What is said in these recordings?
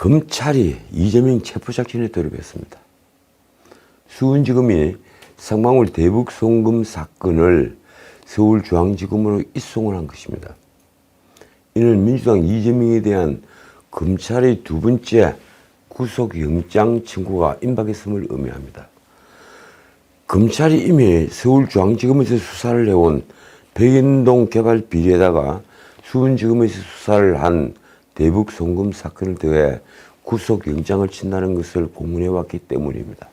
검찰이 이재명 체포작전에 돌입했습니다. 수원지검이 상방울 대북송금 사건을 서울중앙지검으로移送을 한 것입니다. 이는 민주당 이재명에 대한 검찰의 두 번째 구속영장 청구가 임박했음을 의미합니다. 검찰이 이미 서울중앙지검에서 수사를 해온 백현동 개발 비리에다가 수원지검에서 수사를 한 대북 송금 사건을 더해 구속영장을 친다는 것을 공문해왔기 때문입니다.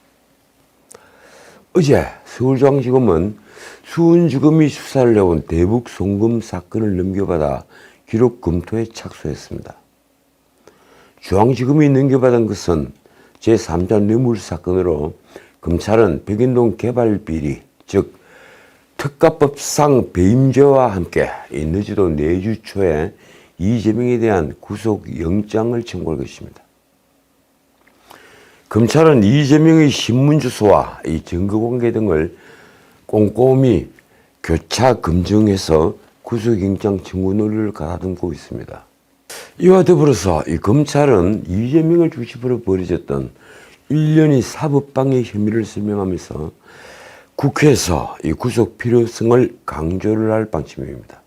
어제 서울중앙지검은 수원지검이 수사를 해온 대북 송금 사건을 넘겨받아 기록 검토에 착수했습니다. 중앙지검이 넘겨받은 것은 제3자 뇌물 사건으로 검찰은 백현동 개발 비리, 즉 특가법상 배임죄와 함께 늦어도 내주 초에 이재명에 대한 구속영장을 청구할 것입니다. 검찰은 이재명의 신문주소와 이 증거관계 등을 꼼꼼히 교차 검증해서 구속영장 청구 논의를 가다듬고 있습니다. 이와 더불어서 이 검찰은 이재명을 중심으로 벌어졌던 1년의 사법방해 혐의를 설명하면서 국회에서 이 구속 필요성을 강조를 할 방침입니다.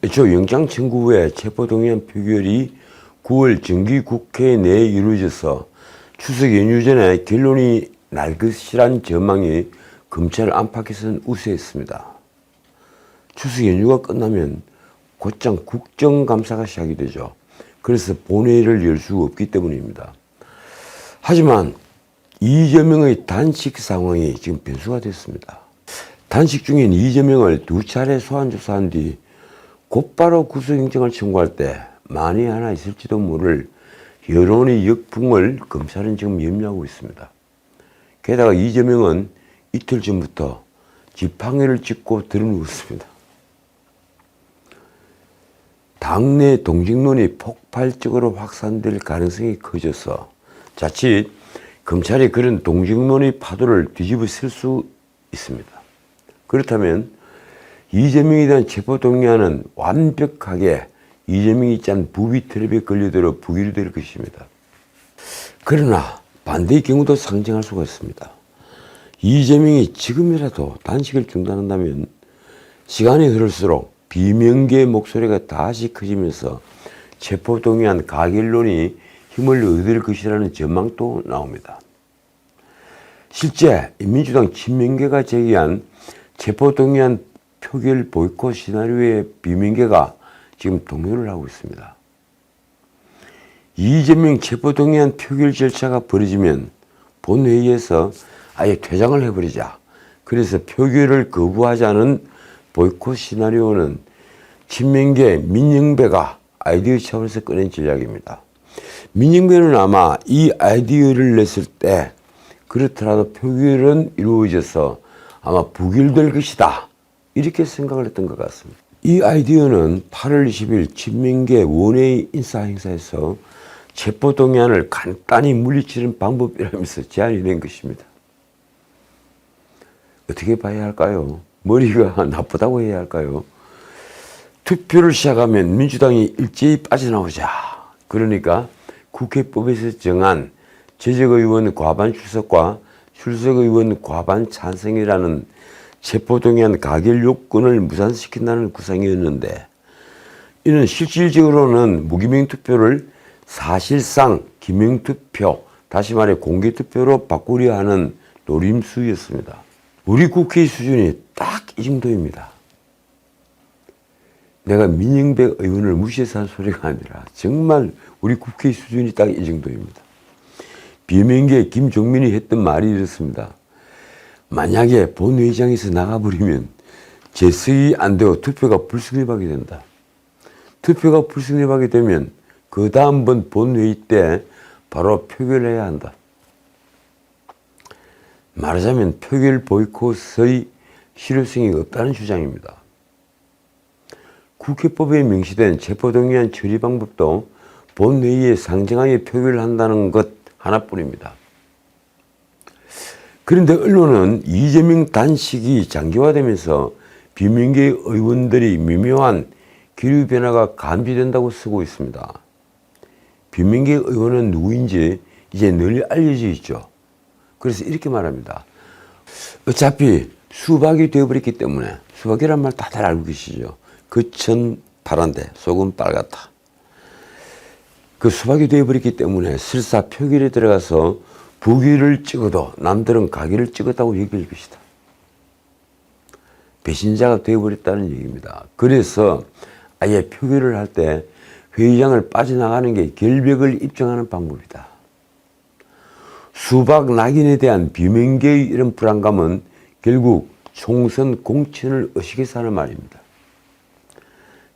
애초 영장 청구 후에 체포동의안 표결이 9월 정기국회 내에 이루어져서 추석 연휴 전에 결론이 날 것이란 전망이 검찰 안팎에서는 우세했습니다. 추석 연휴가 끝나면 곧장 국정감사가 시작이 되죠. 그래서 본회의를 열 수 없기 때문입니다. 하지만 이재명의 단식 상황이 지금 변수가 됐습니다. 단식 중인 이재명을 두 차례 소환 조사한 뒤 곧바로 구속영장을 청구할 때 만에 하나 있을지도 모를 여론의 역풍을 검찰은 지금 염려하고 있습니다. 게다가 이재명은 이틀 전부터 지팡이를 짚고 들어누웠습니다. 당내 동직론이 폭발적으로 확산될 가능성이 커져서 자칫 검찰이 그런 동직론의 파도를 뒤집어 쓸 수 있습니다. 그렇다면 이재명에 대한 체포동의안은 완벽하게 이재명이 짠 부비 트랩에 걸려들어 부기로 될 것입니다. 그러나 반대의 경우도 상정할 수가 있습니다. 이재명이 지금이라도 단식을 중단한다면 시간이 흐를수록 비명계의 목소리가 다시 커지면서 체포동의안 가결론이 힘을 얻을 것이라는 전망도 나옵니다. 실제 민주당 친명계가 제기한 체포동의안 표결 보이콧 시나리오의 비명계가 지금 동요를 하고 있습니다. 이재명 체포동의안 표결 절차가 벌어지면 본회의에서 아예 퇴장을 해버리자. 그래서 표결을 거부하자는 보이콧 시나리오는 친명계 민영배가 아이디어 차원에서 꺼낸 전략입니다. 민영배는 아마 이 아이디어를 냈을 때 그렇더라도 표결은 이루어져서 아마 부결될 것이다. 이렇게 생각을 했던 것 같습니다. 이 아이디어는 8월 20일 친명계 원외 인사행사에서 체포동의안을 간단히 물리치는 방법이라면서 제안이 된 것입니다. 어떻게 봐야 할까요? 머리가 나쁘다고 해야 할까요? 투표를 시작하면 민주당이 일제히 빠져나오자. 그러니까 국회법에서 정한 재적의원 과반 출석과 출석의원 과반 찬성이라는 체포동의안 가결 요건을 무산시킨다는 구상이었는데 이는 실질적으로는 무기명 투표를 사실상 기명 투표, 다시 말해 공개 투표로 바꾸려 하는 노림수였습니다. 우리 국회의 수준이 딱 이 정도입니다. 내가 민영배 의원을 무시해서 한 소리가 아니라 정말 우리 국회의 수준이 딱 이 정도입니다. 비명계 김종민이 했던 말이 이렇습니다. 만약에 본회의장에서 나가버리면 재석이 안 되고 투표가 불성립하게 된다. 투표가 불성립하게 되면 그 다음번 본회의 때 바로 표결해야 한다. 말하자면 표결 보이콧의 실효성이 없다는 주장입니다. 국회법에 명시된 체포동의안 처리 방법도 본회의에 상정하에 표결을 한다는 것 하나뿐입니다. 그런데 언론은 이재명 단식이 장기화되면서 비명계 의원들이 미묘한 기류 변화가 감지된다고 쓰고 있습니다. 비명계 의원은 누구인지 이제 널리 알려져 있죠. 그래서 이렇게 말합니다. 어차피 수박이 되어버렸기 때문에, 수박이란 말 다들 알고 계시죠. 그천 파란데 속은 빨갛다. 그 수박이 되어버렸기 때문에 설사 표결에 들어가서 부기를 찍어도 남들은 가기를 찍었다고 얘기할 것이다. 배신자가 되어버렸다는 얘기입니다. 그래서 아예 표결을 할 때 회의장을 빠져나가는 게 결벽을 입증하는 방법이다. 수박 낙인에 대한 비명계의 이런 불안감은 결국 총선 공천을 의식해서 하는 말입니다.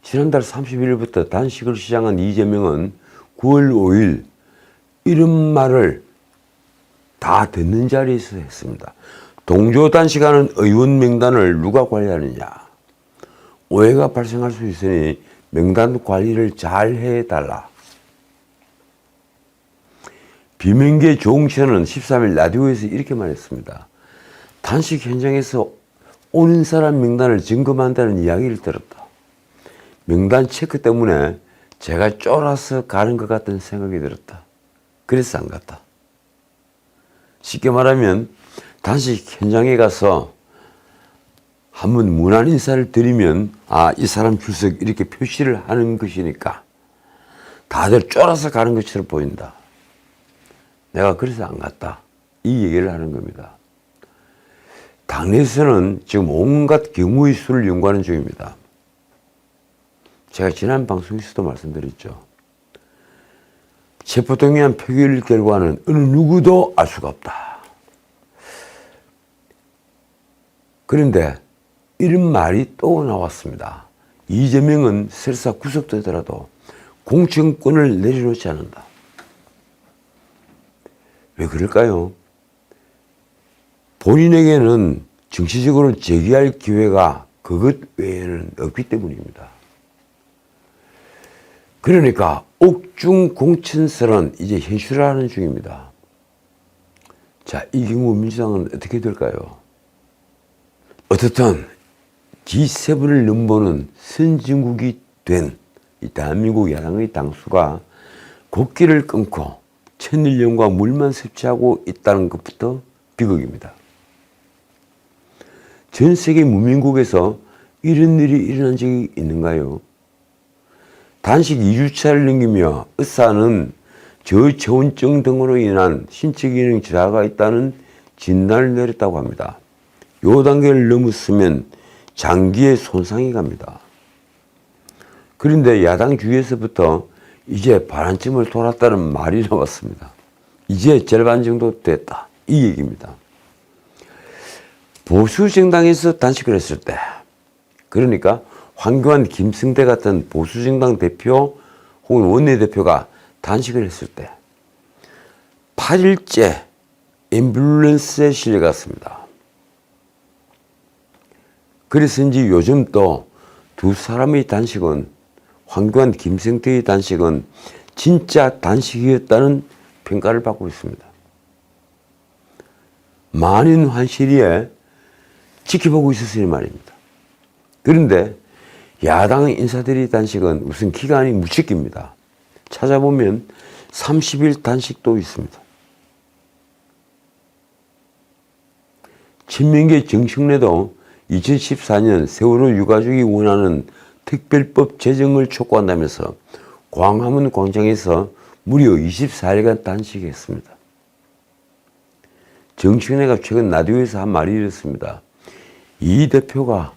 지난달 31일부터 단식을 시작한 이재명은 9월 5일 이런 말을 다 듣는 자리에서 했습니다. 동조 단식하는 의원 명단을 누가 관리하느냐. 오해가 발생할 수 있으니 명단 관리를 잘 해달라. 비명계 조홍천은 13일 라디오에서 이렇게 말했습니다. 단식 현장에서 오는 사람 명단을 점검한다는 이야기를 들었다. 명단 체크 때문에 제가 쫄아서 가는 것 같은 생각이 들었다. 그래서 안 갔다. 쉽게 말하면 단식 현장에 가서 한번 문안 인사를 드리면 이 사람 출석 이렇게 표시를 하는 것이니까 다들 쫄아서 가는 것처럼 보인다. 내가 그래서 안 갔다. 이 얘기를 하는 겁니다. 당내에서는 지금 온갖 경우의 수를 연구하는 중입니다. 제가 지난 방송에서도 말씀드렸죠. 체포동의안 표결 결과는 어느 누구도 알 수가 없다. 그런데 이런 말이 또 나왔습니다. 이재명은 설사 구속되더라도 공천권을 내려놓지 않는다. 왜 그럴까요? 본인에게는 정치적으로 제기할 기회가 그것 외에는 없기 때문입니다. 그러니까 옥중 공천설은 이제 현실화하는 중입니다. 자, 이 경우 민주당은 어떻게 될까요? 어떻든 G7을 넘보는 선진국이 된 이 대한민국 야당의 당수가 국기를 끊고 천일염과 물만 섭취하고 있다는 것부터 비극입니다. 전 세계 문명국에서 이런 일이 일어난 적이 있는가요? 단식 2주차를 넘기며 의사는 저체온증 등으로 인한 신체 기능 저하가 있다는 진단을 내렸다고 합니다. 요 단계를 넘었으면 장기에 손상이 갑니다. 그런데 야당 주위에서부터 이제 반환점을 돌았다는 말이 나왔습니다. 이제 절반 정도 됐다. 이 얘기입니다. 보수 정당에서 단식을 했을 때, 그러니까 황교안, 김승대 같은 보수 정당 대표 혹은 원내대표가 단식을 했을 때 8일째 앰뷸런스에 실려갔습니다. 그래서인지 요즘 또 두 사람의 단식은, 황교안, 김승태의 단식은 진짜 단식이었다는 평가를 받고 있습니다. 만인환실이에 지켜보고 있었으니 말입니다. 그런데 야당 인사들의 단식은 우선 기간이 무척 깁니다. 찾아보면 30일 단식도 있습니다. 친명계 정청래도 2014년 세월호 유가족이 원하는 특별법 제정을 촉구한다면서 광화문 광장에서 무려 24일간 단식했습니다. 정청래가 최근 라디오에서 한 말이 이렇습니다. 이 대표가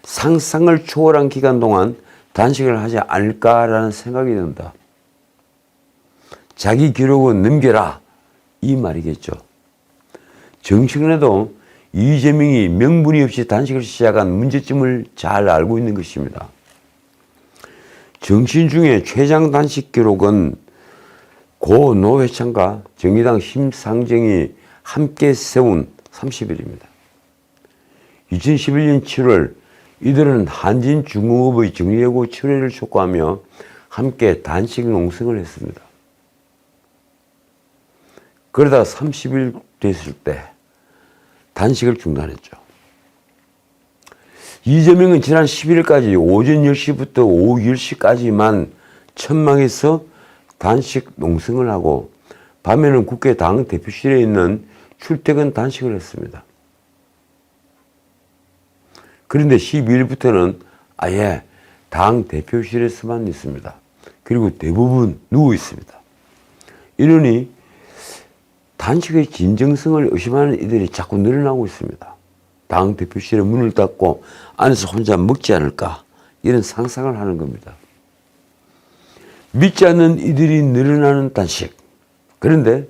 상상을 초월한 기간 동안 단식을 하지 않을까라는 생각이 든다. 자기 기록은 넘겨라. 이 말이겠죠. 정청래도 이재명이 명분이 없이 단식을 시작한 문제점을 잘 알고 있는 것입니다. 정치인 중에 최장 단식 기록은 고 노회찬과 정의당 심상정이 함께 세운 30일입니다. 2011년 7월 이들은 한진중공업의 정리해고 철회를 촉구하며 함께 단식 농성을 했습니다. 그러다 30일 됐을 때 단식을 중단했죠. 이재명은 지난 11일까지 오전 10시부터 오후 10시까지만 천막에서 단식 농성을 하고 밤에는 국회 당 대표실에 있는 출퇴근 단식을 했습니다. 그런데 12일부터는 아예 당 대표실에서만 있습니다. 그리고 대부분 누워 있습니다. 이러니 단식의 진정성을 의심하는 이들이 자꾸 늘어나고 있습니다. 당 대표실에 문을 닫고 안에서 혼자 먹지 않을까 이런 상상을 하는 겁니다. 믿지 않는 이들이 늘어나는 단식. 그런데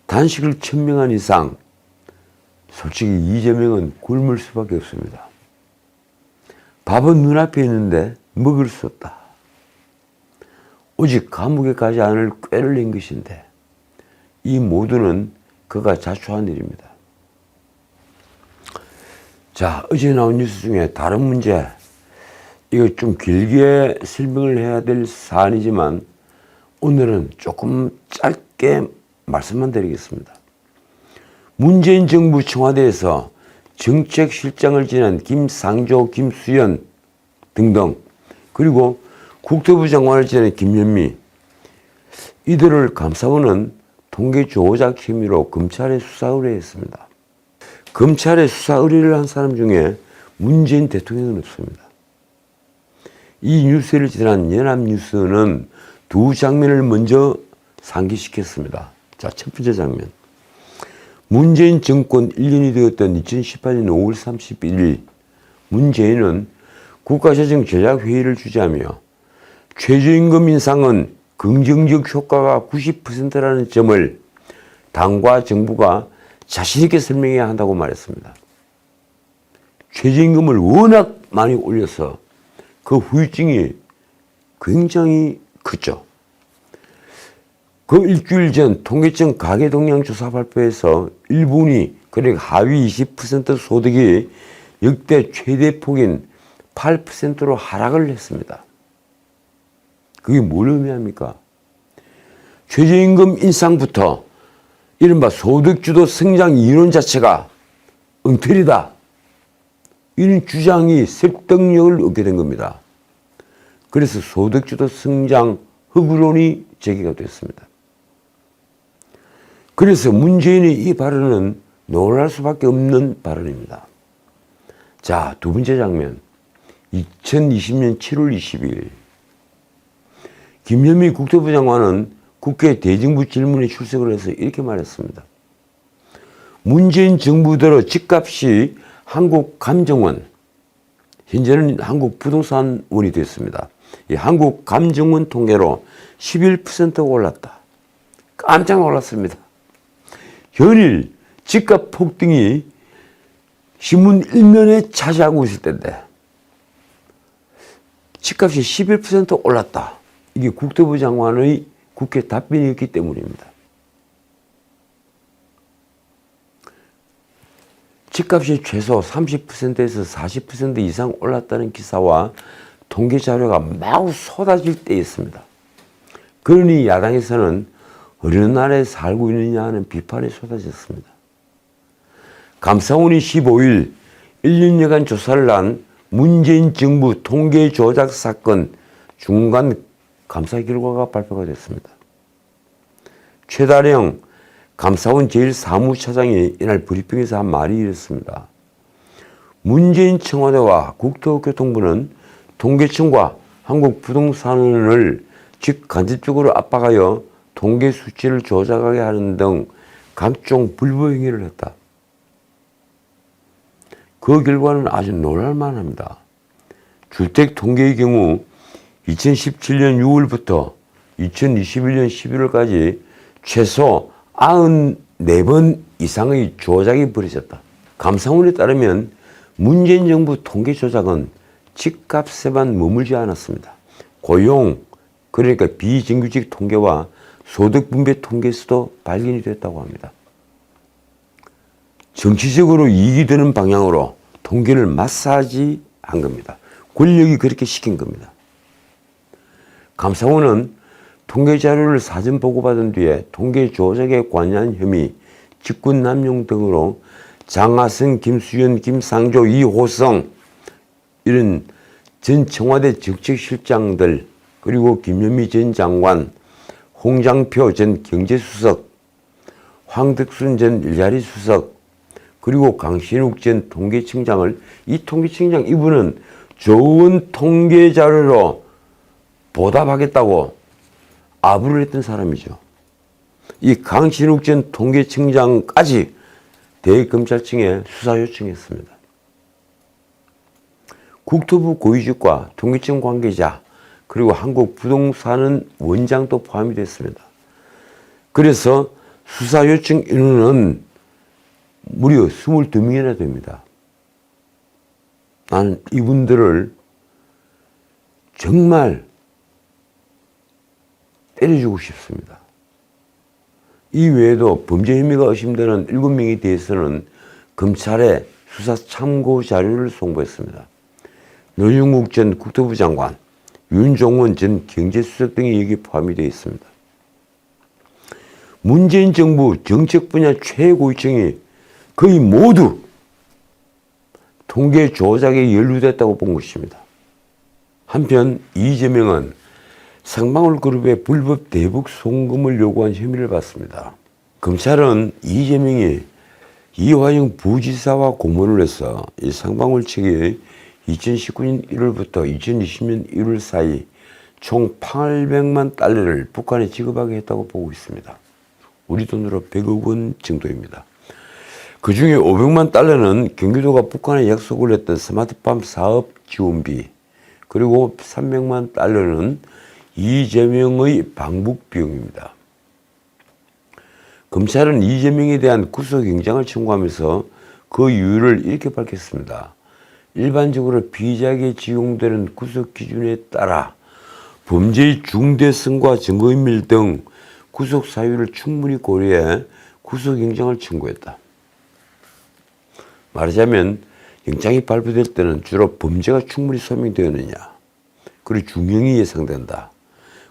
단식을 천명한 이상 솔직히 이재명은 굶을 수밖에 없습니다. 밥은 눈앞에 있는데 먹을 수 없다. 오직 감옥에 가지 않을 꾀를 낸 것인데 이 모두는 그가 자초한 일입니다. 자, 어제 나온 뉴스 중에 다른 문제, 이거 좀 길게 설명을 해야 될 사안이지만 오늘은 조금 짧게 말씀만 드리겠습니다. 문재인 정부 청와대에서 정책실장을 지낸 김상조, 김수현 등등, 그리고 국토부 장관을 지낸 김현미, 이들을 감사원은 통계 조작 혐의로 검찰에 수사 의뢰했습니다. 검찰에 수사 의뢰를 한 사람 중에 문재인 대통령은 없습니다. 이 뉴스를 전한 연합뉴스는 두 장면을 먼저 상기시켰습니다. 자, 첫 번째 장면. 문재인 정권 1년이 되었던 2018년 5월 31일 문재인은 국가재정제작회의를 주재하며 최저임금 인상은 긍정적 효과가 90%라는 점을 당과 정부가 자신있게 설명해야 한다고 말했습니다. 최저임금을 워낙 많이 올려서 그 후유증이 굉장히 컸죠. 그 일주일 전 통계청 가계동향조사 발표에서 일본이, 그러니까 하위 20% 소득이 역대 최대 폭인 8%로 하락을 했습니다. 그게 뭘 의미합니까? 최저임금 인상부터 이른바 소득주도 성장 이론 자체가 엉터리다, 이런 주장이 설득력을 얻게 된 겁니다. 그래서 소득주도 성장 흑우론이 제기가 됐습니다. 그래서 문재인의 이 발언은 놀랄 수밖에 없는 발언입니다. 자, 두 번째 장면. 2020년 7월 22일 김현미 국토부 장관은 국회 대정부 질문에 출석을 해서 이렇게 말했습니다. 문재인 정부 들어 집값이 한국감정원, 현재는 한국부동산원이 됐습니다. 이 한국감정원 통계로 11%가 올랐다. 깜짝 놀랐습니다. 현일 집값 폭등이 신문 일면에 차지하고 있을 때인데 집값이 11% 올랐다. 이게 국토부 장관의 국회 답변이었기 때문입니다. 집값이 최소 30%에서 40% 이상 올랐다는 기사와 통계 자료가 마구 쏟아질 때였습니다. 그러니 야당에서는 어느 나라에 살고 있느냐 하는 비판이 쏟아졌습니다. 감사원이 15일 1년여간 조사를 한 문재인 정부 통계 조작 사건 중간 감사 결과가 발표가 됐습니다. 최다령 감사원 제1사무차장이 이날 브리핑에서 한 말이 이렇습니다. 문재인 청와대와 국토교통부는 통계청과 한국부동산원을 직간접적으로 압박하여 통계 수치를 조작하게 하는 등 각종 불법 행위를 했다. 그 결과는 아주 놀랄만합니다. 주택 통계의 경우 2017년 6월부터 2021년 11월까지 최소 94번 이상의 조작이 벌어졌다. 감사원에 따르면 문재인 정부 통계 조작은 집값에만 머물지 않았습니다. 고용, 그러니까 비정규직 통계와 소득 분배 통계에서도 발견이 됐다고 합니다. 정치적으로 이익이 되는 방향으로 통계를 마사지한 겁니다. 권력이 그렇게 시킨 겁니다. 감사원은 통계 자료를 사전 보고받은 뒤에 통계 조작에 관여한 혐의, 직권 남용 등으로 장하성, 김수현, 김상조, 이호성 이런 전 청와대 정책실장들, 그리고 김현미 전 장관, 홍장표 전 경제수석, 황덕순 전 일자리 수석, 그리고 강신욱 전 통계청장을, 이 통계청장 이분은 좋은 통계 자료로 보답하겠다고 아부를 했던 사람이죠. 이 강신욱 전 통계청장까지 대검찰청에 수사 요청했습니다. 국토부 고위직과 통계청 관계자, 그리고 한국부동산은 원장도 포함이 됐습니다. 그래서 수사 요청 인원은 무려 22명이나 됩니다. 나는 이분들을 정말 때려주고 싶습니다. 이 외에도 범죄 혐의가 의심되는 7명에 대해서는 검찰에 수사 참고 자료를 송부했습니다. 노영욱 전 국토부 장관, 윤종원 전 경제수석 등이 여기에 포함이 되어 있습니다. 문재인 정부 정책 분야 최고위층이 거의 모두 통계 조작에 연루됐다고 본 것입니다. 한편 이재명은 상방울그룹의 불법 대북 송금을 요구한 혐의를 받습니다. 검찰은 이재명이 이화영 부지사와 공모를 해서 이 상방울 측이 2019년 1월부터 2020년 1월 사이 총 800만 달러를 북한에 지급하게 했다고 보고 있습니다. 우리 돈으로 100억 원 정도입니다. 그 중에 500만 달러는 경기도가 북한에 약속을 했던 스마트팜 사업 지원비, 그리고 300만 달러는 이재명의 방북 비용입니다. 검찰은 이재명에 대한 구속영장을 청구하면서 그 이유를 이렇게 밝혔습니다. 일반적으로 피의자에게 적용되는 구속 기준에 따라 범죄의 중대성과 증거인멸 등 구속 사유를 충분히 고려해 구속영장을 청구했다. 말하자면 영장이 발부될 때는 주로 범죄가 충분히 소명되었느냐, 그리고 중형이 예상된다,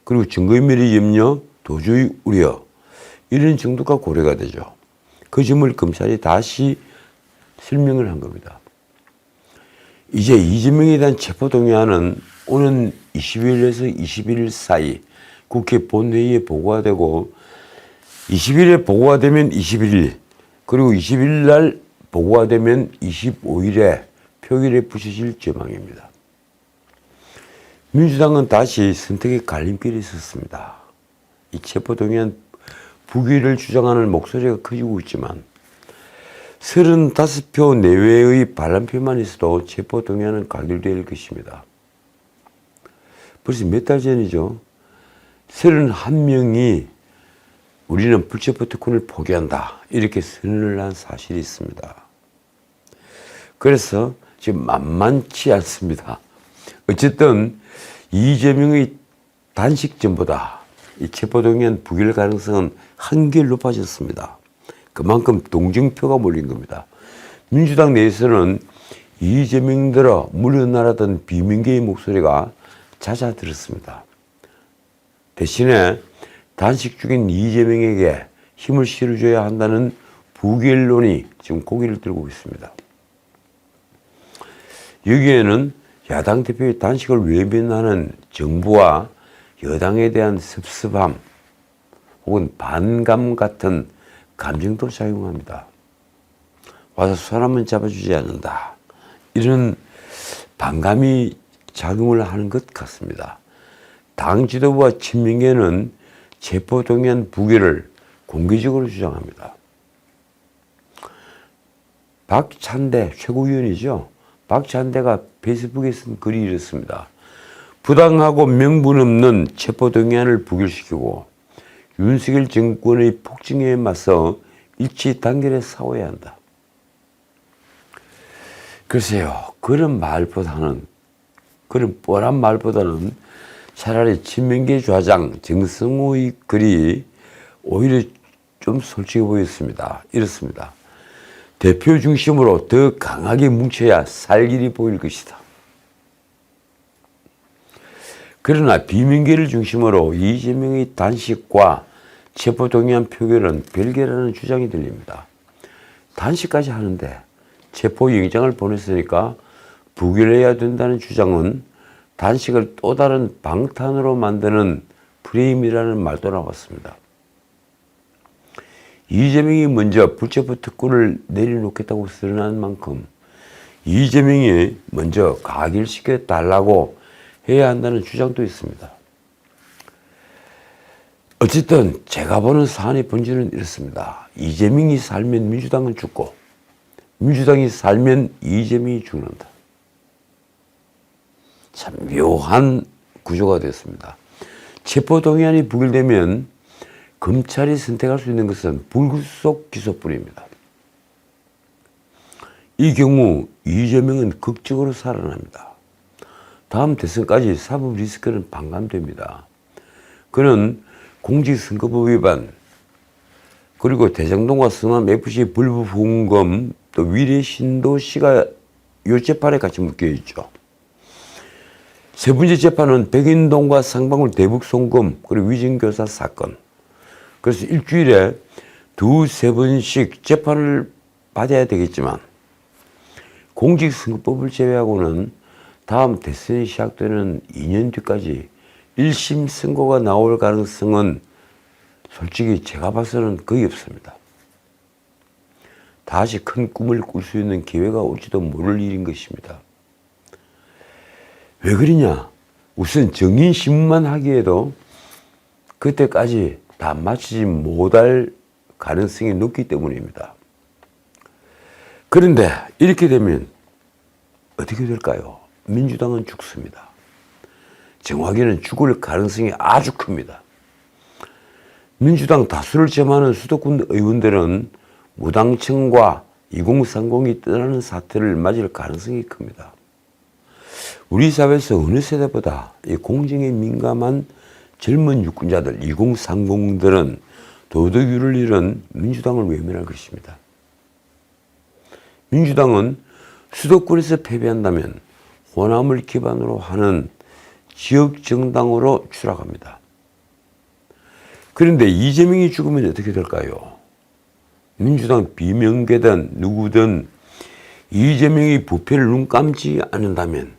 그리고 증거인멸의 염려, 도주의 우려, 이런 정도가 고려가 되죠. 그 점을 검찰이 다시 설명을 한 겁니다. 이제 이재명에 대한 체포동의안은 오는 20일에서 21일 사이 국회 본회의에 보고가 되고, 20일에 보고가 되면 21일, 그리고 20일 날 보고가 되면 25일에 표결에 붙여질 전망입니다. 민주당은 다시 선택의 갈림길에 섰습니다. 이 체포동의안 부결을 주장하는 목소리가 커지고 있지만 35표 내외의 반란표만 있어도 체포동의안은 가결될 것입니다. 벌써 몇 달 전이죠. 31명이 우리는 불체포 특권을 포기한다, 이렇게 선언을 한 사실이 있습니다. 그래서 지금 만만치 않습니다. 어쨌든 이재명의 단식전보다 이 체포동의안 부결 가능성은 한결 높아졌습니다. 그만큼 동정표가 몰린 겁니다. 민주당 내에서는 이재명들어 물러나라던 비명계의 목소리가 잦아들었습니다. 대신에 단식 중인 이재명에게 힘을 실어줘야 한다는 부결론이 지금 고개를 들고 있습니다. 여기에는 야당 대표의 단식을 외면하는 정부와 여당에 대한 섭섭함 혹은 반감 같은 감정도 작용합니다. 와서 손 한번 잡아주지 않는다, 이런 반감이 작용을 하는 것 같습니다. 당 지도부와 친명계는 체포동의안 부결을 공개적으로 주장합니다. 박찬대 최고위원이죠. 박찬대가 페이스북에 쓴 글이 이렇습니다. 부당하고 명분 없는 체포동의안을 부결시키고 윤석열 정권의 폭증에 맞서 일치 단결해 싸워야 한다. 글쎄요, 그런 뻔한 말보다는 차라리 친명계 좌장 정성호의 글이 오히려 좀 솔직해 보였습니다. 이렇습니다. 대표 중심으로 더 강하게 뭉쳐야 살 길이 보일 것이다. 그러나 비명계를 중심으로 이재명의 단식과 체포동의안 표결은 별개라는 주장이 들립니다. 단식까지 하는데 체포영장을 보냈으니까 부결해야 된다는 주장은 단식을 또 다른 방탄으로 만드는 프레임이라는 말도 나왔습니다. 이재명이 먼저 불체포 특권을 내려놓겠다고 선언한 만큼 이재명이 먼저 가결시켜 달라고 해야 한다는 주장도 있습니다. 어쨌든 제가 보는 사안의 본질은 이렇습니다. 이재명이 살면 민주당은 죽고 민주당이 살면 이재명이 죽는다. 참 묘한 구조가 됐습니다. 체포동의안이 부결되면 검찰이 선택할 수 있는 것은 불구속 기소뿐입니다. 이 경우 이재명은 극적으로 살아납니다. 다음 대선까지 사법 리스크는 반감됩니다. 그는 공직선거법 위반, 그리고 대장동과 성남FC 불부후금금, 또 위례신도시가 이 재판에 같이 묶여있죠. 세 번째 재판은 백인동과 상방울 대북송금, 그리고 위증교사 사건. 그래서 일주일에 두세 번씩 재판을 받아야 되겠지만 공직선거법을 제외하고는 다음 대선이 시작되는 2년 뒤까지 1심 선고가 나올 가능성은 솔직히 제가 봐서는 거의 없습니다. 다시 큰 꿈을 꿀 수 있는 기회가 올지도 모를 일인 것입니다. 왜 그러냐? 우선 정인신문만 하기에도 그때까지 다 마치지 못할 가능성이 높기 때문입니다. 그런데 이렇게 되면 어떻게 될까요? 민주당은 죽습니다. 정확히는 죽을 가능성이 아주 큽니다. 민주당 다수를 점하는 수도권 의원들은 무당층과 2030이 떠나는 사태를 맞을 가능성이 큽니다. 우리 사회에서 어느 세대보다 이 공정에 민감한 젊은 유권자들 2030들은 도덕유를 잃은 민주당을 외면할 것입니다. 민주당은 수도권에서 패배한다면 호남을 기반으로 하는 지역정당으로 추락합니다. 그런데 이재명이 죽으면 어떻게 될까요? 민주당 비명계든 누구든 이재명이 부패를 눈 감지 않는다면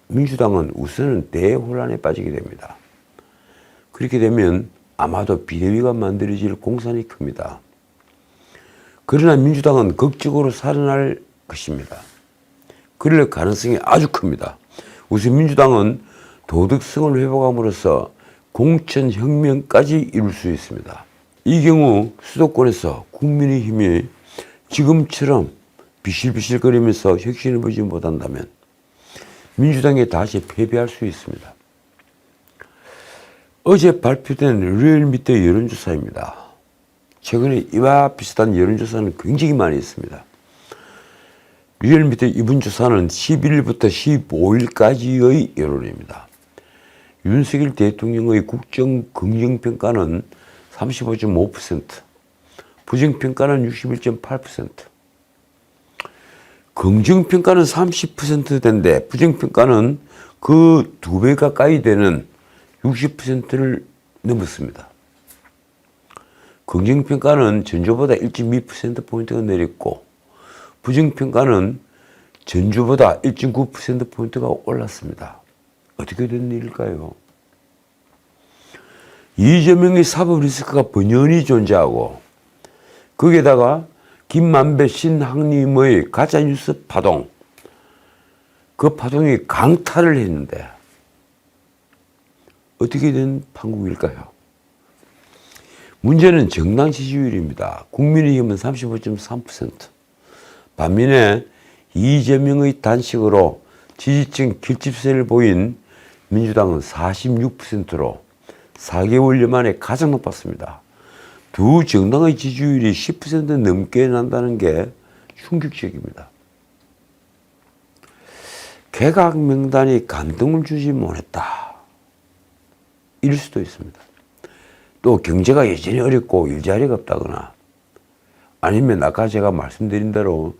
민주당은 우선은 대혼란에 빠지게 됩니다. 그렇게 되면 아마도 비대위가 만들어질 공산이 큽니다. 그러나 민주당은 극적으로 살아날 것입니다. 그럴 가능성이 아주 큽니다. 우선 민주당은 도덕성을 회복함으로써 공천혁명까지 이룰 수 있습니다. 이 경우 수도권에서 국민의힘이 지금처럼 비실비실거리면서 혁신을 보지 못한다면 민주당이 다시 패배할 수 있습니다. 어제 발표된 리얼미터 여론조사입니다. 최근에 이와 비슷한 여론조사는 굉장히 많이 있습니다. 리얼미터 이번 조사는 11일부터 15일까지의 여론입니다. 윤석열 대통령의 국정 긍정평가는 35.5%, 부정평가는 61.8%. 긍정평가는 30%대인데 부정평가는 그 2배 가까이 되는 60%를 넘었습니다. 긍정평가는 전주보다 1.2%포인트가 내렸고 부정평가는 전주보다 1.9%포인트가 올랐습니다. 어떻게 된 일일까요? 이재명의 사법 리스크가 번연히 존재하고 거기에다가 김만배 신학님의 가짜뉴스 파동, 그 파동이 강타를 했는데 어떻게 된 판국일까요? 문제는 정당 지지율입니다. 국민의힘은 35.3%. 반면에 이재명의 단식으로 지지층 결집세를 보인 민주당은 46%로 4개월여 만에 가장 높았습니다. 두 정당의 지지율이 10% 넘게 난다는 게 충격적입니다. 개각 명단이 감동을 주지 못했다. 이럴 수도 있습니다. 또 경제가 여전히 어렵고 일자리가 없다거나 아니면 아까 제가 말씀드린 대로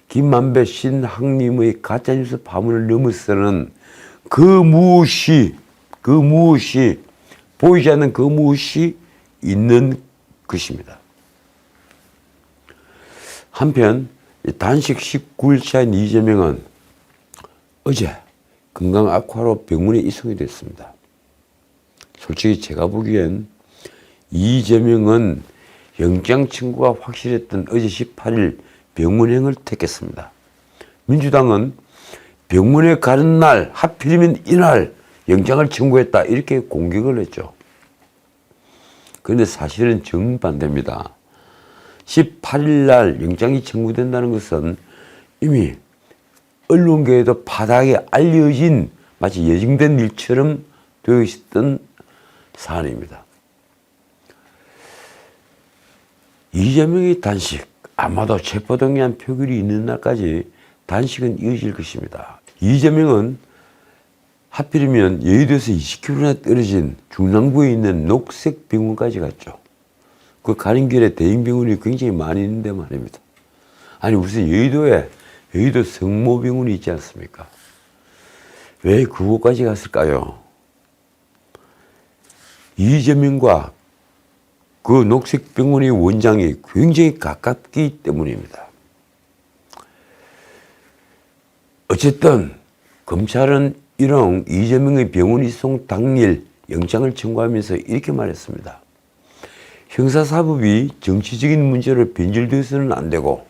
김만배 신학님의 가짜뉴스 파문을 넘어서는 그 무엇이 보이지 않는 그 무엇이 있는 것입니다. 한편 단식 19일차인 이재명은 어제 건강 악화로 병원에 이송이 됐습니다. 솔직히 제가 보기엔 이재명은 영장 청구가 확실했던 어제 18일 병문행을 택했습니다. 민주당은 병문에 가는 날, 하필이면 이날 영장을 청구했다 이렇게 공격을 했죠. 그런데 사실은 정반대입니다. 18일 날 영장이 청구된다는 것은 이미 언론계에도 바닥에 알려진 마치 예정된 일처럼 되어 있었던 사안입니다. 이재명의 단식, 아마도 체포동의안 표결이 있는 날까지 단식은 이어질 것입니다. 이재명은 하필이면 여의도에서 20km나 떨어진 중랑구에 있는 녹색병원까지 갔죠. 그 가는 길에 대인병원이 굉장히 많이 있는데 말입니다. 아니 무슨 여의도에 여의도 성모병원이 있지 않습니까? 왜 그곳까지 갔을까요? 이재명과 그 녹색병원의 원장이 굉장히 가깝기 때문입니다. 어쨌든 검찰은 일용 이재명의 병원 이송 당일 영장을 청구하면서 이렇게 말했습니다. 형사사법이 정치적인 문제로 변질되어서는 안 되고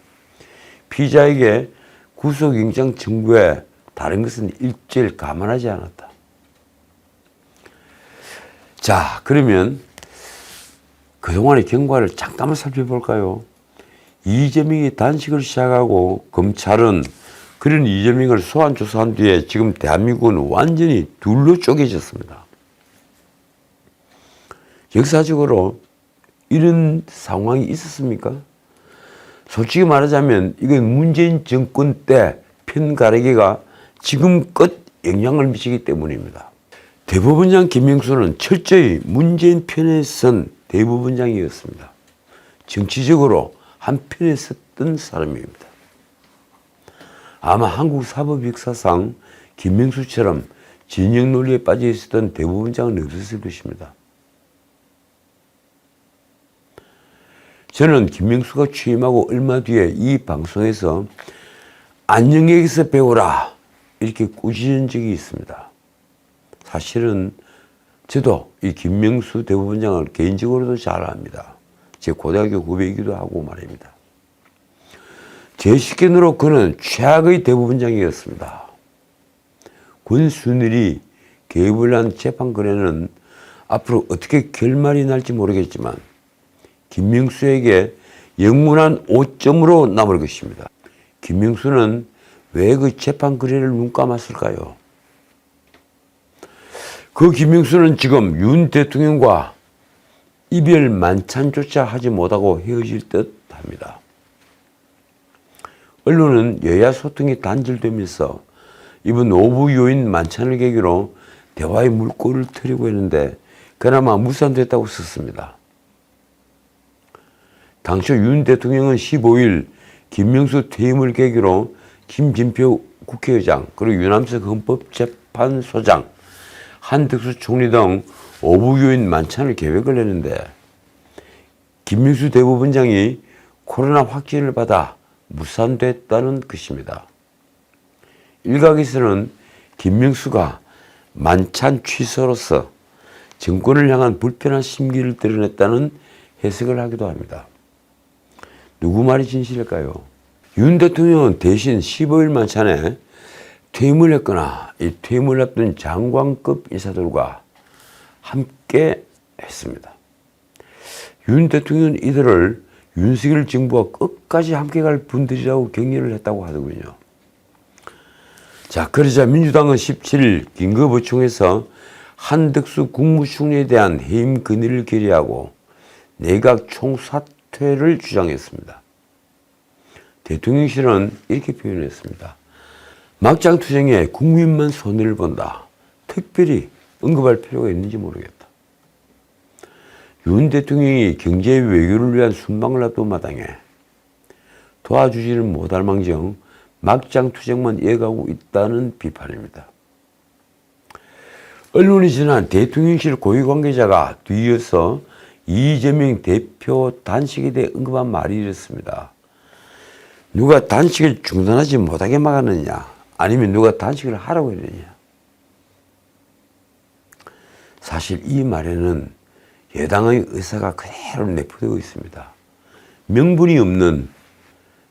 피의자에게 구속영장 청구에 다른 것은 일절 감안하지 않았다. 자, 그러면 그동안의 경과를 잠깐만 살펴볼까요? 이재명이 단식을 시작하고 검찰은 그런 이재명을 소환 조사한 뒤에 지금 대한민국은 완전히 둘로 쪼개졌습니다. 역사적으로 이런 상황이 있었습니까? 솔직히 말하자면 이건 문재인 정권 때 편가르기가 지금껏 영향을 미치기 때문입니다. 대법원장 김명수는 철저히 문재인 편에 선 대법원장이었습니다. 정치적으로 한 편에 섰던 사람입니다. 아마 한국 사법 역사상 김명수처럼 진영 논리에 빠져 있었던 대법원장은 없었을 것입니다. 저는 김명수가 취임하고 얼마 뒤에 이 방송에서 안녕에게서 배우라 이렇게 꾸짖은 적이 있습니다. 사실은 저도 이 김명수 대법원장을 개인적으로도 잘 압니다. 제 고등학교 후배이기도 하고 말입니다. 제 식견으로 그는 최악의 대법원장이었습니다. 권순일이 개입을 한 재판 거래는 앞으로 어떻게 결말이 날지 모르겠지만 김명수에게 영문한 5점으로 남을 것입니다. 김명수는 왜 그 재판 거래를 눈 감았을까요? 그 김명수는 지금 윤 대통령과 이별 만찬조차 하지 못하고 헤어질 듯 합니다. 언론은 여야 소통이 단절되면서 이번 오부 요인 만찬을 계기로 대화의 물꼬를 트려고 했는데 그나마 무산됐다고 썼습니다. 당초 윤 대통령은 15일 김명수 퇴임을 계기로 김진표 국회의장 그리고 유남석 헌법재판소장 한덕수 총리 등 오부 요인 만찬을 계획을 했는데 김명수 대법원장이 코로나 확진을 받아 무산됐다는 것입니다. 일각에서는 김명수가 만찬 취소로서 정권을 향한 불편한 심기를 드러냈다는 해석을 하기도 합니다. 누구 말이 진실일까요? 윤 대통령은 대신 15일 만찬에 퇴임을 했거나 이 퇴임을 앞둔 장관급 인사들과 함께 했습니다. 윤 대통령은 이들을 윤석열 정부와 끝까지 함께 갈 분들이라고 격려를 했다고 하더군요. 자, 그러자 민주당은 17일 긴급의총에서 한덕수 국무총리에 대한 해임 건의를 결의하고 내각 총사퇴를 주장했습니다. 대통령실은 이렇게 표현했습니다. 막장 투쟁에 국민만 손해를 본다. 특별히 언급할 필요가 있는지 모르겠다. 윤 대통령이 경제 외교를 위한 순방을 앞둔 마당에 도와주지를 못할 망정 막장 투쟁만 이어가고 있다는 비판입니다. 언론이 전한 대통령실 고위 관계자가 뒤이어서 이재명 대표 단식에 대해 언급한 말이 이렇습니다. 누가 단식을 중단하지 못하게 막았느냐 아니면 누가 단식을 하라고 했느냐. 사실 이 말에는 여당의 의사가 그대로 내포되어 있습니다. 명분이 없는,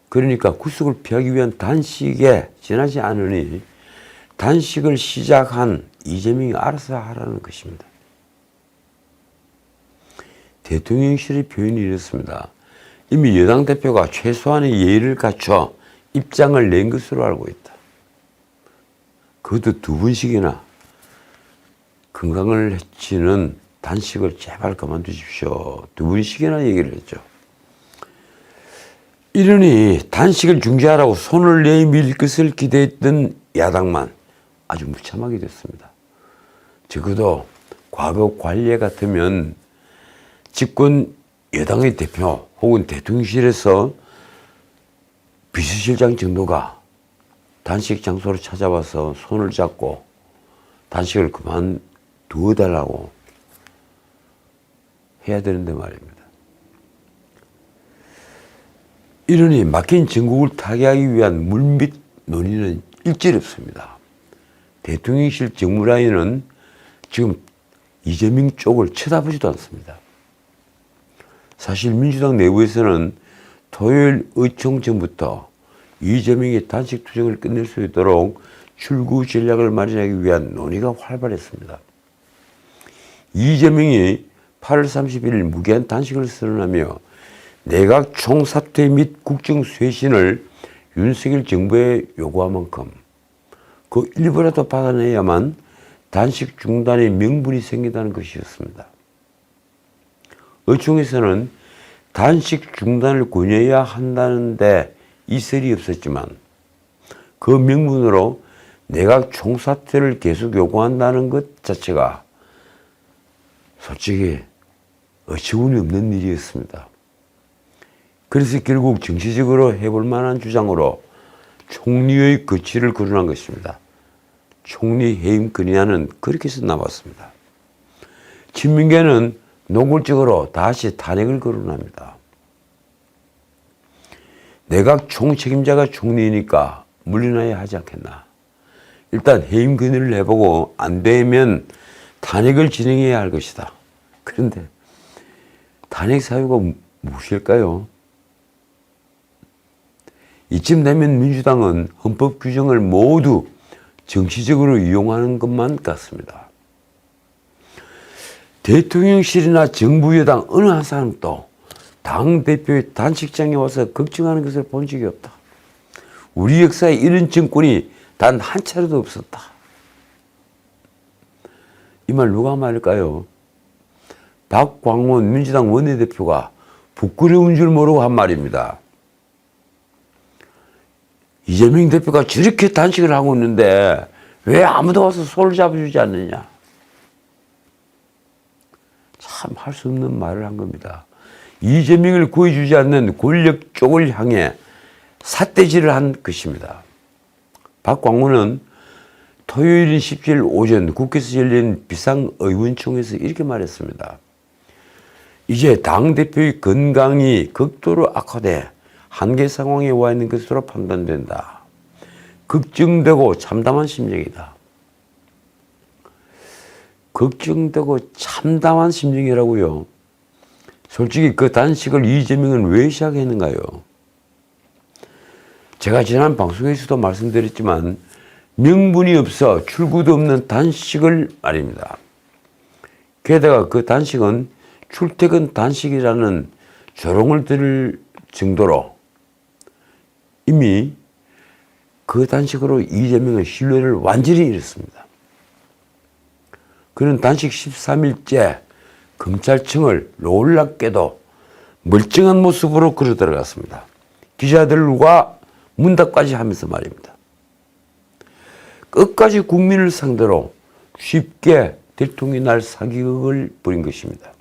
그러니까 구속을 피하기 위한 단식에 지나지 않으니 단식을 시작한 이재명이 알아서 하라는 것입니다. 대통령실의 표현이 이렇습니다. 이미 여당 대표가 최소한의 예의를 갖춰 입장을 낸 것으로 알고 있다. 그것도 2번씩이나 건강을 해치는 단식을 제발 그만두십시오. 2번씩이나 얘기를 했죠. 이러니 단식을 중지하라고 손을 내밀 것을 기대했던 야당만 아주 무참하게 됐습니다. 적어도 과거 관례 같으면 집권 여당의 대표 혹은 대통령실에서 비서실장 정도가 단식 장소를 찾아와서 손을 잡고 단식을 그만두어달라고 해야 되는데 말입니다. 이러니 막힌 전국을 타개하기 위한 물밑 논의는 일절 없습니다. 대통령실 정무라인은 지금 이재명 쪽을 쳐다보지도 않습니다. 사실 민주당 내부에서는 토요일 의총 전부터 이재명이 단식 투쟁을 끝낼 수 있도록 출구 전략을 마련하기 위한 논의가 활발했습니다. 이재명이 8월 31일 무기한 단식을 선언하며 내각 총사퇴 및 국정 쇄신을 윤석열 정부에 요구한 만큼 그 일부라도 받아내야만 단식 중단의 명분이 생긴다는 것이었습니다. 의총에서는 단식 중단을 권해야 한다는데 이설이 없었지만 그 명분으로 내각 총사퇴를 계속 요구한다는 것 자체가 솔직히 어처구니 없는 일이었습니다. 그래서 결국 정치적으로 해볼 만한 주장으로 총리의 거취를 거론한 것입니다. 총리 해임 건의안은 그렇게 해서 나왔습니다. 친민계는 노골적으로 다시 탄핵을 거론합니다. 내각 총책임자가 총리니까 물러나야 하지 않겠나. 일단 해임 건의를 해보고 안 되면 탄핵을 진행해야 할 것이다. 그런데 탄핵 사유가 무엇일까요? 이쯤 되면 민주당은 헌법 규정을 모두 정치적으로 이용하는 것만 같습니다. 대통령실이나 정부 여당 어느 한 사람도 당대표의 단식장에 와서 걱정하는 것을 본 적이 없다. 우리 역사에 이런 정권이 단 한 차례도 없었다. 이 말 누가 말일까요? 박광원 민주당 원내대표가 부끄러운 줄 모르고 한 말입니다. 이재명 대표가 저렇게 단식을 하고 있는데 왜 아무도 와서 손을 잡아주지 않느냐. 참 할 수 없는 말을 한 겁니다. 이재명을 구해주지 않는 권력 쪽을 향해 삿대질을 한 것입니다. 박광호는 토요일인 17일 오전 국회에서 열린 비상의원총회에서 이렇게 말했습니다. 이제 당대표의 건강이 극도로 악화돼 한계 상황에 와 있는 것으로 판단된다. 걱정되고 참담한 심정이다. 걱정되고 참담한 심정이라고요. 솔직히 그 단식을 이재명은 왜 시작했는가요? 제가 지난 방송에서도 말씀드렸지만 명분이 없어 출구도 없는 단식을 말입니다. 게다가 그 단식은 출퇴근 단식이라는 조롱을 들을 정도로 이미 그 단식으로 이재명의 신뢰를 완전히 잃었습니다. 그는 단식 13일째 검찰청을 놀랍게도 멀쩡한 모습으로 걸어 들어갔습니다. 기자들과 문답까지 하면서 말입니다. 끝까지 국민을 상대로 쉽게 들통이 날 사기극을 벌인 것입니다.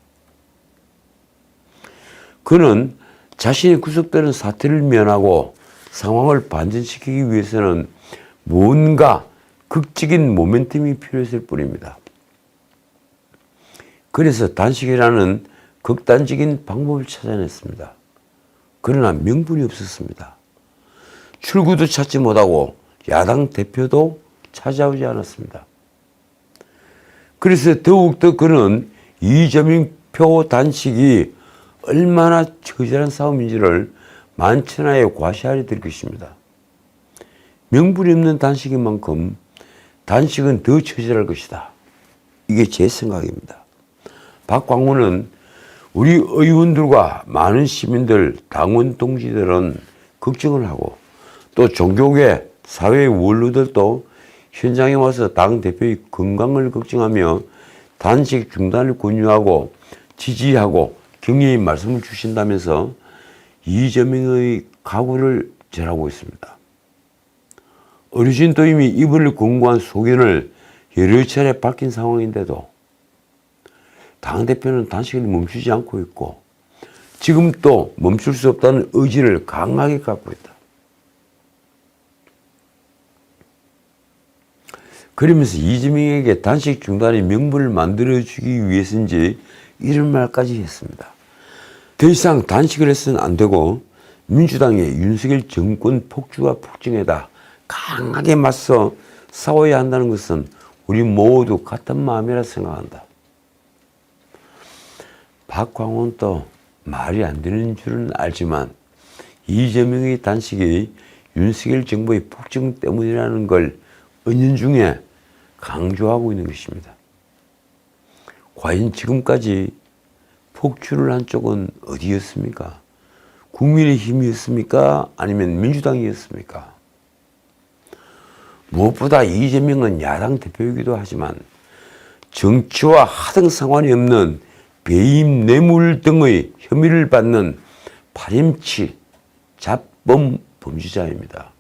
그는 자신이 구속되는 사태를 면하고 상황을 반전시키기 위해서는 뭔가 극적인 모멘텀이 필요했을 뿐입니다. 그래서 단식이라는 극단적인 방법을 찾아냈습니다. 그러나 명분이 없었습니다. 출구도 찾지 못하고 야당 대표도 찾아오지 않았습니다. 그래서 더욱더 그는 이재명 표 단식이 얼마나 처절한 싸움인지를 만천하에 과시하려 될 것입니다. 명분이 없는 단식인 만큼 단식은 더 처절할 것이다. 이게 제 생각입니다. 박광훈은 우리 의원들과 많은 시민들, 당원 동지들은 걱정을 하고 또 종교계, 사회의 원로들도 현장에 와서 당대표의 건강을 걱정하며 단식 중단을 권유하고 지지하고 격려의 말씀을 주신다면서 이재명의 각오를 전하고 있습니다. 어르신도 이미 이불을 권고한 소견을 여러 차례 밝힌 상황인데도 당대표는 단식을 멈추지 않고 있고 지금 또 멈출 수 없다는 의지를 강하게 갖고 있다. 그러면서 이재명에게 단식 중단의 명분을 만들어주기 위해서인지 이런 말까지 했습니다. 더 이상 단식을 해서는 안 되고 민주당의 윤석열 정권 폭주와 폭정에다 강하게 맞서 싸워야 한다는 것은 우리 모두 같은 마음이라 생각한다. 박광훈도 말이 안 되는 줄은 알지만 이재명의 단식이 윤석열 정부의 폭정 때문이라는 걸 은연중에 강조하고 있는 것입니다. 과연 지금까지 폭주를 한 쪽은 어디였습니까? 국민의힘이었습니까? 아니면 민주당이었습니까? 무엇보다 이재명은 야당 대표이기도 하지만 정치와 하등 상관이 없는 배임 뇌물 등의 혐의를 받는 파렴치 잡범 범죄자입니다.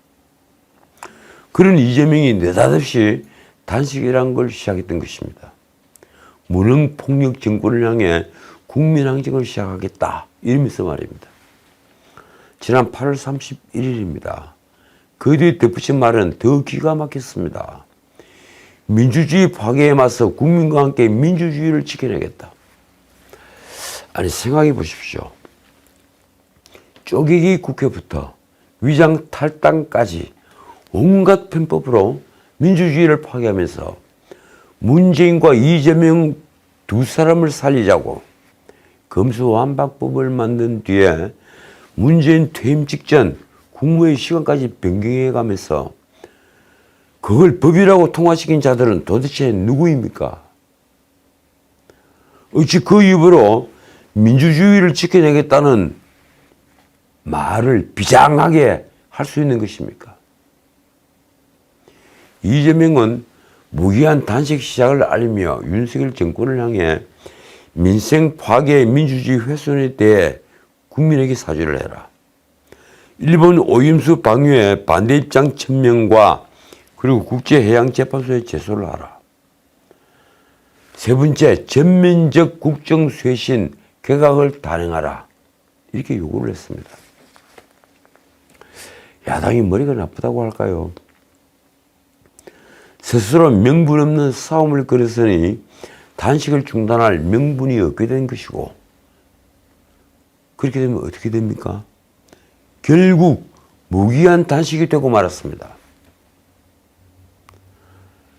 그런 이재명이 느닷없이 단식이라는 걸 시작했던 것입니다. 무능폭력 정권을 향해 국민항쟁을 시작하겠다 이러면서 말입니다. 지난 8월 31일입니다. 그 뒤에 덧붙인 말은 더 기가 막혔습니다. 민주주의 파괴에 맞서 국민과 함께 민주주의를 지켜내겠다. 아니 생각해 보십시오. 쪼개기 국회부터 위장 탈당까지 온갖 편법으로 민주주의를 파괴하면서 문재인과 이재명 두 사람을 살리자고 검수완박법을 만든 뒤에 문재인 퇴임 직전 국무회의 시간까지 변경해 가면서 그걸 법이라고 통과시킨 자들은 도대체 누구입니까? 어찌 그 입으로 민주주의를 지켜내겠다는 말을 비장하게 할 수 있는 것입니까? 이재명은 무기한 단식 시작을 알리며 윤석열 정권을 향해 민생 파괴, 민주주의 훼손에 대해 국민에게 사죄를 해라. 일본 오염수 방류에 반대 입장 천명과 그리고 국제해양재판소에 제소를 하라. 세 번째, 전면적 국정 쇄신 개각을 단행하라. 이렇게 요구를 했습니다. 야당이 머리가 나쁘다고 할까요? 스스로 명분 없는 싸움을 걸었으니 단식을 중단할 명분이 없게 된 것이고 그렇게 되면 어떻게 됩니까? 결국 무기한 단식이 되고 말았습니다.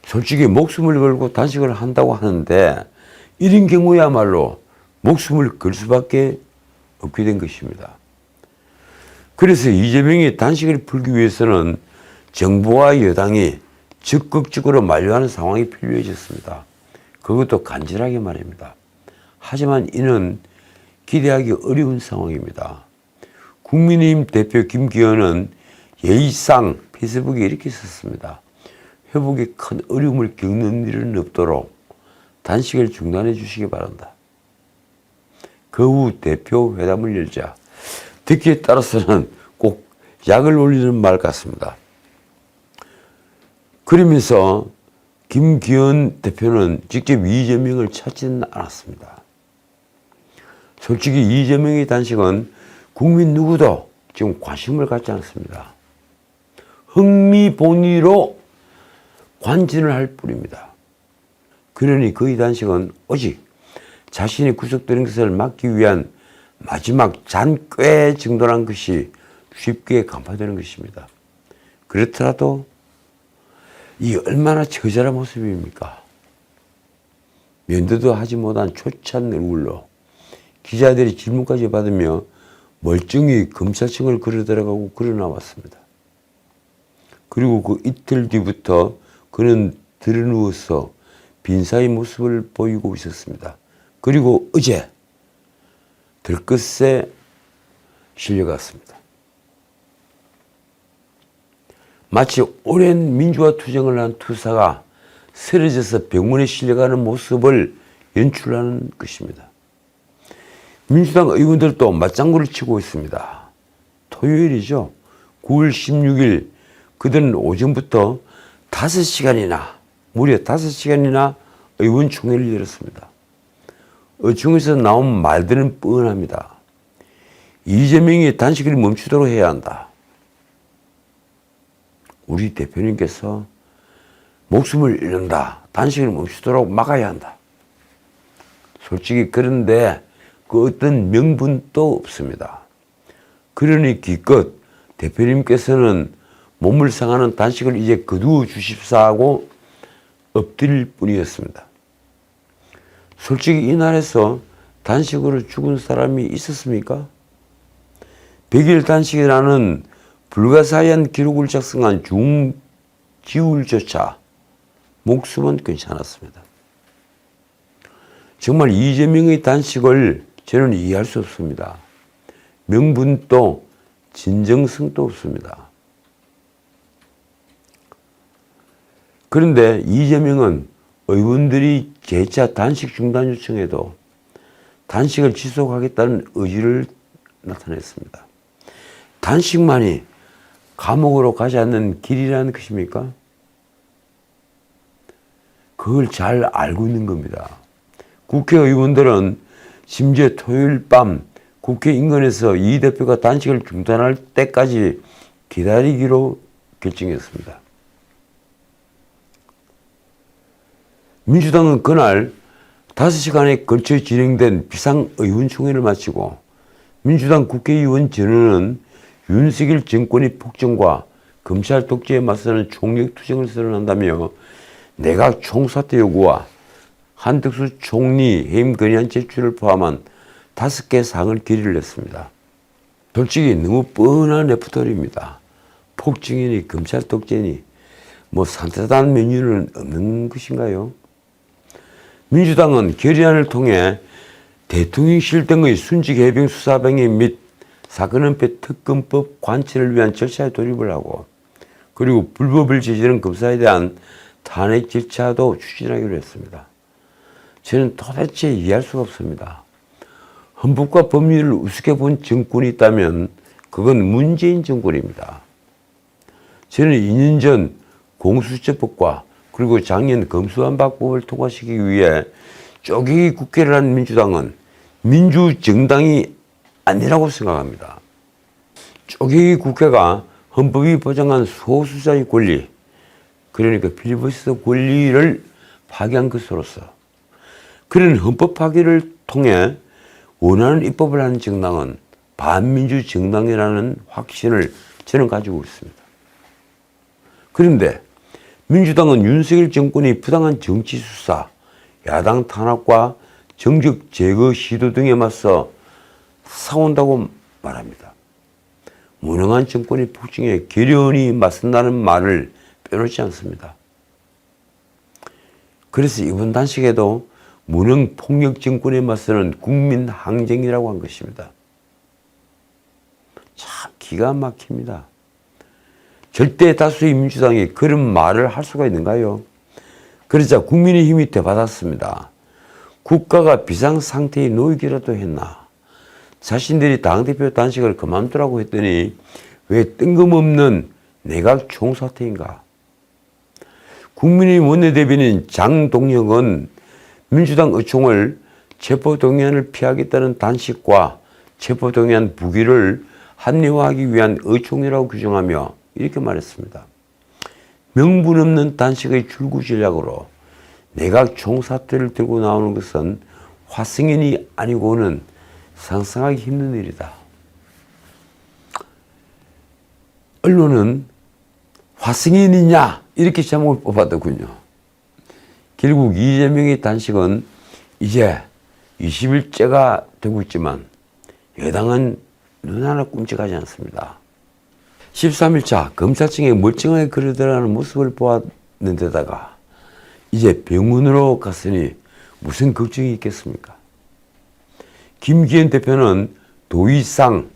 솔직히 목숨을 걸고 단식을 한다고 하는데 이런 경우야말로 목숨을 걸 수밖에 없게 된 것입니다. 그래서 이재명이 단식을 풀기 위해서는 정부와 여당이 적극적으로 만류하는 상황이 필요해졌습니다. 그것도 간절하게 말입니다. 하지만 이는 기대하기 어려운 상황입니다. 국민의힘 대표 김기현은 예의상 페이스북에 이렇게 썼습니다. 회복에 큰 어려움을 겪는 일은 없도록 단식을 중단해 주시기 바란다. 그 후 대표 회담을 열자 듣기에 따라서는 꼭 약을 올리는 말 같습니다. 그러면서 김기현 대표는 직접 이재명을 찾지는 않았습니다. 솔직히 이재명의 단식은 국민 누구도 지금 관심을 갖지 않습니다. 흥미본의로 관진을 할 뿐입니다. 그러니 그의 단식은 오직 자신이 구속되는 것을 막기 위한 마지막 잔꾀 정도란 것이 쉽게 간파되는 것입니다. 그렇더라도 이 얼마나 처절한 모습입니까? 면도도 하지 못한 초췌한 얼굴로 기자들이 질문까지 받으며 멀쩡히 검찰청을 걸어 들어가고 걸어 나왔습니다. 그리고 그 이틀 뒤부터 그는 드러누워서 빈사의 모습을 보이고 있었습니다. 그리고 어제 들것에 실려갔습니다. 마치 오랜 민주화 투쟁을 한 투사가 쓰러져서 병원에 실려가는 모습을 연출하는 것입니다. 민주당 의원들도 맞장구를 치고 있습니다. 토요일이죠. 9월 16일 그들은 오전부터 5시간이나 무려 5시간이나 의원총회를 열었습니다. 중에서 나온 말들은 뻔합니다. 이재명이 단식을 멈추도록 해야 한다. 우리 대표님께서 목숨을 잃는다. 단식을 멈추도록 막아야 한다. 솔직히 그런데 그 어떤 명분도 없습니다. 그러니 기껏 대표님께서는 몸을 상하는 단식을 이제 거두어 주십사 하고 엎드릴 뿐이었습니다. 솔직히 이 나라에서 단식으로 죽은 사람이 있었습니까? 100일 단식이라는 불가사의한 기록을 작성한 중지울조차 목숨은 괜찮았습니다. 정말 이재명의 단식을 저는 이해할 수 없습니다. 명분도 진정성도 없습니다. 그런데 이재명은 의원들이 재차 단식 중단 요청에도 단식을 지속하겠다는 의지를 나타냈습니다. 단식만이 감옥으로 가지 않는 길이라는 것입니까? 그걸 잘 알고 있는 겁니다. 국회의원들은 심지어 토요일 밤 국회 인근에서 이 대표가 단식을 중단할 때까지 기다리기로 결정했습니다. 민주당은 그날 5시간에 걸쳐 진행된 비상의원총회를 마치고 민주당 국회의원 전원은 윤석열 정권의 폭정과 검찰 독재에 맞서는 총력투쟁을 선언한다며 내각 총사퇴 요구와 한덕수 총리 해임 건의안 제출을 포함한 5개 사항을 결의를 했습니다. 솔직히 너무 뻔한 레퍼토리입니다. 폭정이니 검찰 독재니 뭐 산뜻한 메뉴는 없는 것인가요? 민주당은 결의안을 통해 대통령실 등의 순직 해병 수사병의 및 사건 은폐 특검법 관철을 위한 절차에 돌입을 하고 그리고 불법을 저지른 검사에 대한 탄핵 절차도 추진하기로 했습니다. 저는 도대체 이해할 수가 없습니다. 헌법과 법률을 우습게 본 정권이 있다면 그건 문재인 정권입니다. 저는 2년 전 공수처법과 그리고 작년 검수완박법을 통과시키기 위해 쪼개기 국회를 한 민주당은 민주정당이 아니라고 생각합니다. 쪼개기 국회가 헌법이 보장한 소수자의 권리, 그러니까 필리버스터 권리를 파기한 것으로서 그런 헌법 파기를 통해 원하는 입법을 하는 정당은 반민주 정당이라는 확신을 저는 가지고 있습니다. 그런데 민주당은 윤석열 정권이 부당한 정치 수사, 야당 탄압과 정적 제거 시도 등에 맞서 싸운다고 말합니다. 무능한 정권의 폭정에 결연히 맞선다는 말을 빼놓지 않습니다. 그래서 이번 단식에도 무능 폭력 정권에 맞서는 국민 항쟁이라고 한 것입니다. 참 기가 막힙니다. 절대 다수의 민주당이 그런 말을 할 수가 있는가요? 그러자 국민의힘이 되받았습니다. 국가가 비상상태에 놓이기라도 했나? 자신들이 당대표 단식을 그만두라고 했더니 왜 뜬금없는 내각 총사퇴인가? 국민의힘 원내대변인 장동혁은 민주당 의총을 체포동의안을 피하겠다는 단식과 체포동의안 부기를 합리화하기 위한 의총이라고 규정하며 이렇게 말했습니다. 명분 없는 단식의 출구 전략으로 내각 총사퇴를 들고 나오는 것은 화승인이 아니고는 상상하기 힘든 일이다. 언론은 화승인이냐 이렇게 제목을 뽑았더군요. 결국 이재명의 단식은 이제 20일째가 되고 있지만 여당은 눈 하나 끔찍하지 않습니다. 13일차 검찰청에 멀쩡하게 걸어들어가는 모습을 보았는데다가 이제 병원으로 갔으니 무슨 걱정이 있겠습니까? 김기현 대표는 더 이상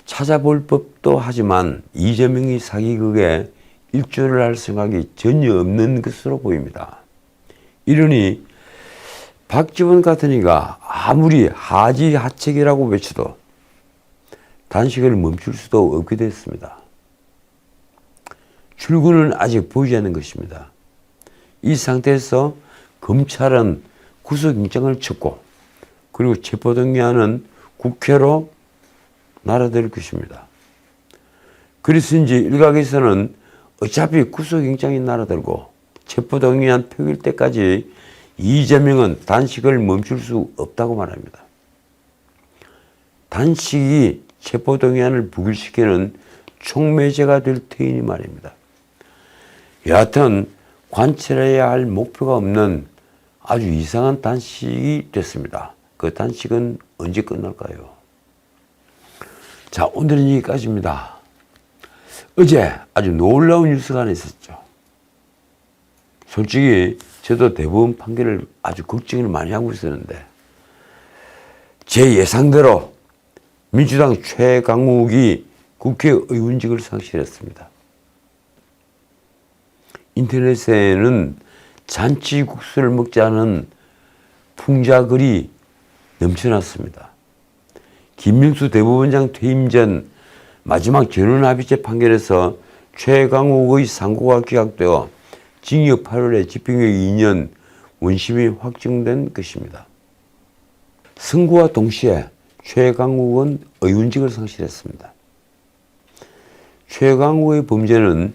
찾아볼 법도 하지만 이재명이 사기극에 일조를 할 생각이 전혀 없는 것으로 보입니다. 이러니 박지원 같은 이가 아무리 하지하책이라고 외쳐도 단식을 멈출 수도 없게 됐습니다. 출구는 아직 보이지 않는 것입니다. 이 상태에서 검찰은 구속영장을 쳤고 그리고 체포동의안은 국회로 날아들 것입니다. 그래서인지 일각에서는 어차피 구속영장이 날아들고 체포동의안 표결 때까지 이재명은 단식을 멈출 수 없다고 말합니다. 단식이 체포동의안을 부결시키는 촉매제가 될 터이니 말입니다. 여하튼 관찰해야 할 목표가 없는 아주 이상한 단식이 됐습니다. 그 단식은 언제 끝날까요? 자, 오늘은 여기까지입니다. 어제 아주 놀라운 뉴스가 하나 있었죠. 솔직히 저도 대법원 판결을 아주 걱정을 많이 하고 있었는데 제 예상대로 민주당 최강욱이 국회의원직을 상실했습니다. 인터넷에는 잔치국수를 먹지 않은 풍자글이 넘쳐났습니다. 김명수 대법원장 퇴임 전 마지막 전원합의체 판결에서 최강욱의 상고가 기각되어 징역 8월에 집행유예 2년 원심이 확정된 것입니다. 선고와 동시에 최강욱은 의원직을 상실했습니다. 최강욱의 범죄는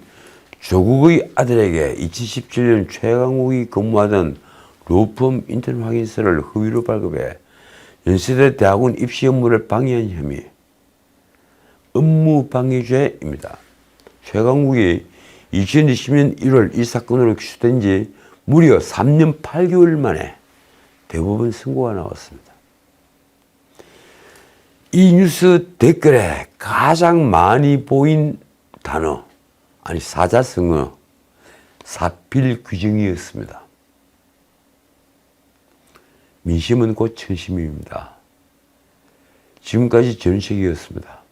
조국의 아들에게 2017년 최강욱이 근무하던 로펌 인턴 확인서를 허위로 발급해 연세대 대학원 입시 업무를 방해한 혐의, 업무방해죄입니다. 최강욱이 2020년 1월 이 사건으로 기소된 지 무려 3년 8개월 만에 대법원 선고가 나왔습니다. 이 뉴스 댓글에 가장 많이 보인 단어, 아니 사자성어, 사필규정이었습니다. 민심은 곧 천심입니다. 지금까지 전식이었습니다.